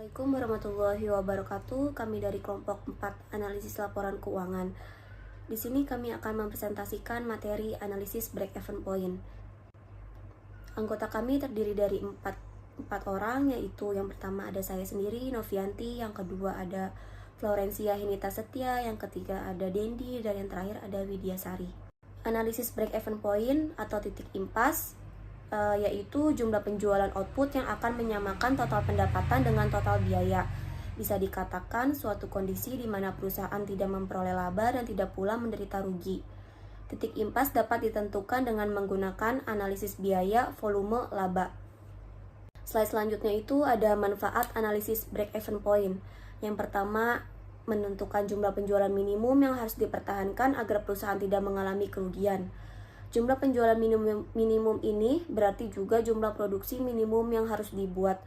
Assalamualaikum warahmatullahi wabarakatuh. Kami dari kelompok 4 analisis laporan keuangan. Di sini kami akan mempresentasikan materi analisis break-even point. Anggota kami terdiri dari 4 orang, yaitu yang pertama ada saya sendiri, Novianti, yang kedua ada Florencia Hinita Setia, yang ketiga ada Dendi, dan yang terakhir ada Widyasari. Analisis break-even point atau titik impas yaitu jumlah penjualan output yang akan menyamakan total pendapatan dengan total biaya. Bisa dikatakan suatu kondisi di mana perusahaan tidak memperoleh laba dan tidak pula menderita rugi. Titik impas dapat ditentukan dengan menggunakan analisis biaya, volume, laba. Slide selanjutnya itu ada manfaat analisis break-even point. Yang pertama, menentukan jumlah penjualan minimum yang harus dipertahankan agar perusahaan tidak mengalami kerugian. Jumlah penjualan minimum ini berarti juga jumlah produksi minimum yang harus dibuat.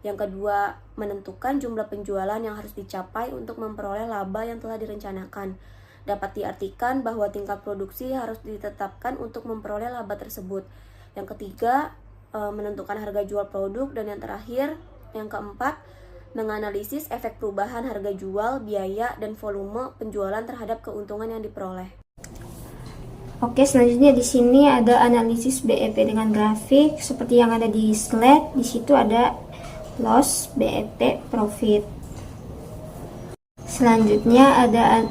Yang kedua, menentukan jumlah penjualan yang harus dicapai untuk memperoleh laba yang telah direncanakan. Dapat diartikan bahwa tingkat produksi harus ditetapkan untuk memperoleh laba tersebut. Yang ketiga, menentukan harga jual produk. Dan yang terakhir, yang keempat, menganalisis efek perubahan harga jual, biaya, dan volume penjualan terhadap keuntungan yang diperoleh. Oke, selanjutnya di sini ada analisis BEP dengan grafik seperti yang ada di slide. Di situ ada loss, BEP, profit. Selanjutnya ada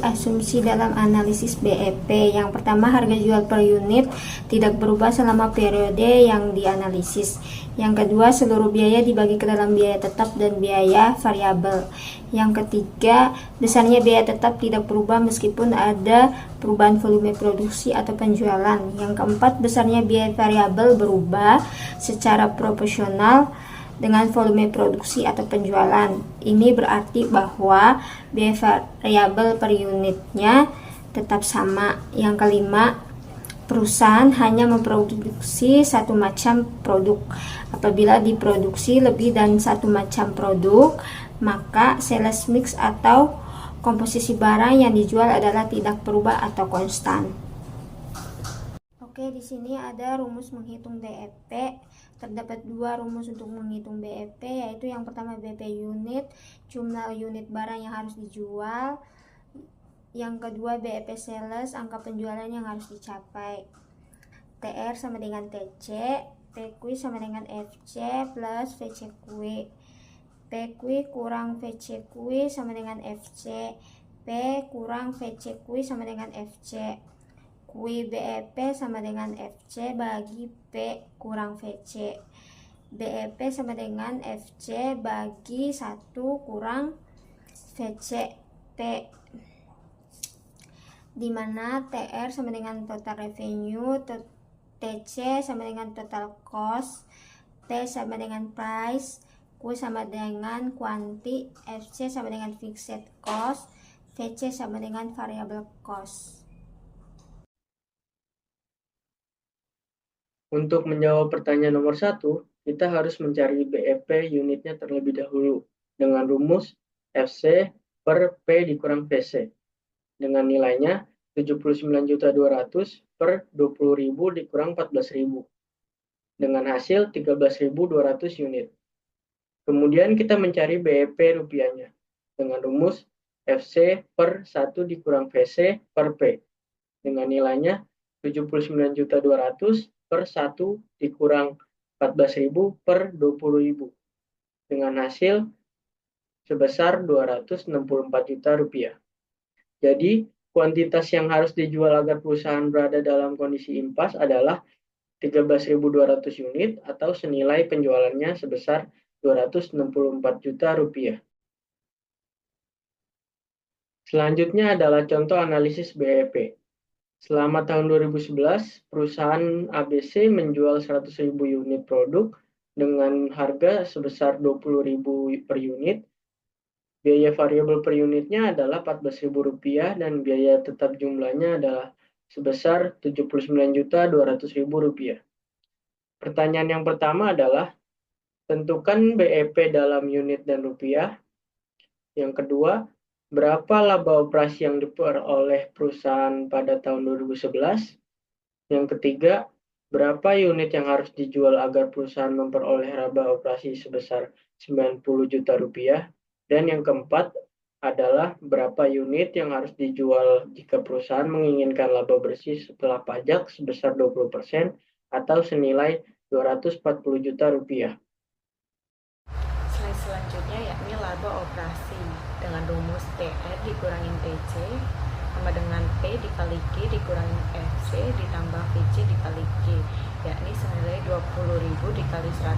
asumsi dalam analisis BEP. Yang pertama, harga jual per unit tidak berubah selama periode yang dianalisis. Yang kedua, seluruh biaya dibagi ke dalam biaya tetap dan biaya variabel. Yang ketiga, besarnya biaya tetap tidak berubah meskipun ada perubahan volume produksi atau penjualan. Yang keempat, besarnya biaya variabel berubah secara proporsional dengan volume produksi atau penjualan. Ini berarti bahwa biaya variabel per unitnya tetap sama. Yang kelima, perusahaan hanya memproduksi satu macam produk. Apabila diproduksi lebih dari satu macam produk, maka sales mix atau komposisi barang yang dijual adalah tidak berubah atau konstan. Oke, di sini ada rumus menghitung BEP. Terdapat dua rumus untuk menghitung BEP, yaitu yang pertama BEP unit, jumlah unit barang yang harus dijual. Yang kedua BEP sales, angka penjualan yang harus dicapai. TR sama dengan TC, PQ sama dengan FC plus VCQ. PQ kurang VCQ sama dengan FC. P kurang VCQ sama dengan FC. Q BEP sama dengan FC bagi P kurang VC. BEP sama dengan FC bagi 1 kurang VC P, dimana TR sama dengan total revenue, TC sama dengan total cost, P sama dengan price, Q sama dengan quantity, FC sama dengan fixed cost, VC sama dengan variable cost. Untuk menjawab pertanyaan nomor 1, kita harus mencari BEP unitnya terlebih dahulu dengan rumus FC per P dikurang VC dengan nilainya 79.200.000 per 20.000 dikurang 14.000 dengan hasil 13.200 unit. Kemudian kita mencari BEP rupiahnya dengan rumus FC per 1 dikurang VC per P dengan nilainya 79.200.000 per 1 dikurang 14.000 per 20.000 dengan hasil sebesar 264 juta rupiah. Jadi, kuantitas yang harus dijual agar perusahaan berada dalam kondisi impas adalah 13.200 unit atau senilai penjualannya sebesar 264 juta rupiah. Selanjutnya adalah contoh analisis BEP. Selama tahun 2011, perusahaan ABC menjual 100.000 unit produk dengan harga sebesar 20.000 per unit. Biaya variabel per unitnya adalah Rp14.000 dan biaya tetap jumlahnya adalah sebesar Rp79.200.000. Pertanyaan yang pertama adalah, tentukan BEP dalam unit dan rupiah. Yang kedua, berapa laba operasi yang diperoleh perusahaan pada tahun 2011? Yang ketiga, Berapa unit yang harus dijual agar perusahaan memperoleh laba operasi sebesar 90 juta rupiah? Dan yang keempat adalah berapa unit yang harus dijual jika perusahaan menginginkan laba bersih setelah pajak sebesar 20% atau senilai 240 juta rupiah. Slide selanjutnya yakni laba operasi dengan rumus TR dikurangin TC sama dengan P dikali Q dikurangin FC ditambah VC dikali Q, yakni senilai 20.000 dikali 100.000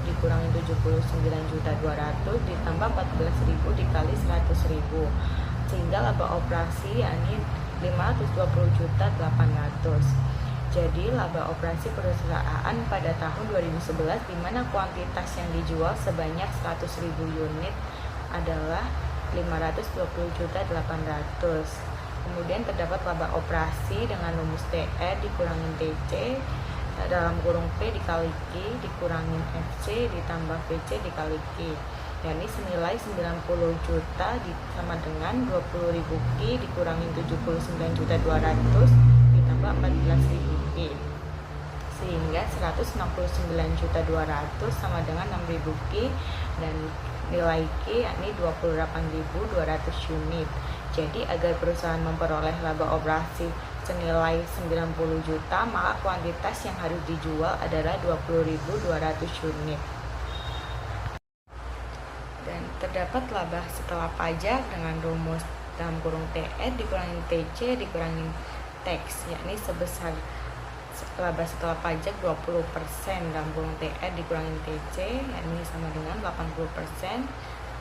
dikurangin 79.200 ditambah 14.000 dikali 100.000, sehingga laba operasi yakni 520.800. Jadi, laba operasi perusahaan pada tahun 2011 di mana kuantitas yang dijual sebanyak 100.000 unit adalah 520.800. Kemudian terdapat laba operasi dengan rumus TR dikurangin TC dalam kurung P dikali Q dikurangin FC ditambah VC dikali Q, yakni senilai 90 juta sama dengan 20.000 Q dikurangin 79.200 ditambah 14.000 Q, sehingga 169.200 sama dengan 6.000 Q dan nilai Q yakni 28.200 unit. Jadi agar perusahaan memperoleh laba operasi senilai 90 juta, maka kuantitas yang harus dijual adalah 20.200 unit. Dan terdapat laba setelah pajak dengan rumus dalam kurung TR dikurangin TC dikurangin tax, yakni sebesar laba setelah pajak 20% dalam kurung TR dikurangin TC, yakni sama dengan 80%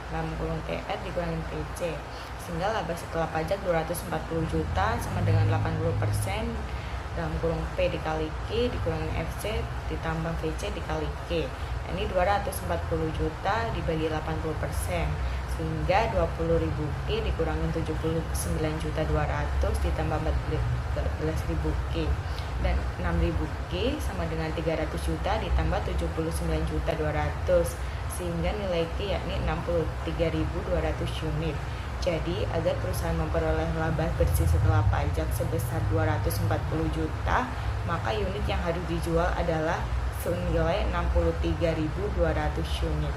dalam kurung TR dikurangin TC, sehingga laba setelah pajak 240 juta sama dengan 80% dalam kurung P dikali Q dikurangin FC ditambah VC dikali Q, yakni 240 juta dibagi 80%, sehingga 20.000 Q dikurangin 79.200 ditambah 14.000 Q, dan 6.000 Q sama dengan 300 juta ditambah 79.200, sehingga nilai Q yakni 63.200 unit. Jadi agar perusahaan memperoleh laba bersih setelah pajak sebesar 240 juta, maka unit yang harus dijual adalah senilai 63.200 unit.